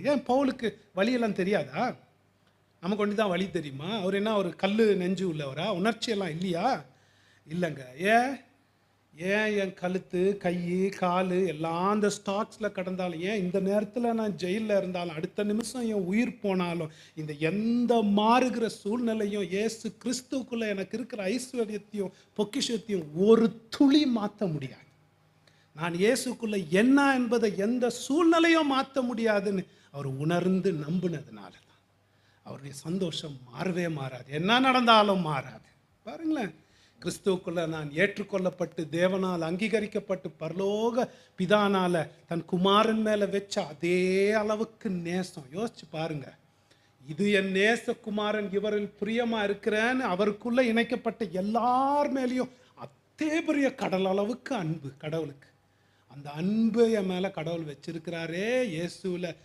ஏன் பவுலுக்கு வலியெல்லாம் தெரியாதா? நமக்கு ஒண்டி தான் வலி தெரியுமா? அவர் என்ன ஒரு கல்லு நெஞ்சு உள்ளவரா? உணர்ச்சியெல்லாம் இல்லையா? இல்லைங்க. ஏன்? ஏன் என் கழுத்து, கை, காலு எல்லாம் அந்த ஸ்டாக்ஸ்ல கடந்தாலும், ஏன் இந்த நேரத்துல நான் ஜெயில்ல இருந்தாலும், அடுத்த நிமிஷம் என் உயிர் போனாலும், இந்த எந்த மாறுகிற சூழ்நிலையும் இயேசு கிறிஸ்துவுக்குள்ள எனக்கு இருக்கிற ஐஸ்வர்யத்தையும், பொக்கிஷத்தையும் ஒரு துளி மாத்த முடியாது. நான் இயேசுக்குள்ள என்ன என்பதை எந்த சூழ்நிலையும் மாத்த முடியாதுன்னு அவர் உணர்ந்து நம்பினதுனால தான் அவருடைய சந்தோஷம் மாறவே மாறாது. என்ன நடந்தாலும் மாறாது. பாருங்களேன், கிறிஸ்துவுக்குள்ள நான் ஏற்றுக்கொள்ளப்பட்டு தேவனால் அங்கீகரிக்கப்பட்டு பரலோக பிதானால தன் குமாரன் மேல வச்ச அதே அளவுக்கு நேசம். யோசிச்சு பாருங்க. இது என் நேச குமாரன், இவரில் பிரியமா இருக்கிறேன்னு அவருக்குள்ள இணைக்கப்பட்ட எல்லார் மேலேயும் அதே பெரிய கடல் அளவுக்கு அன்பு கடவுளுக்கு. அந்த அன்பு என் மேல கடவுள் வச்சிருக்கிறாரே, இயேசுவில்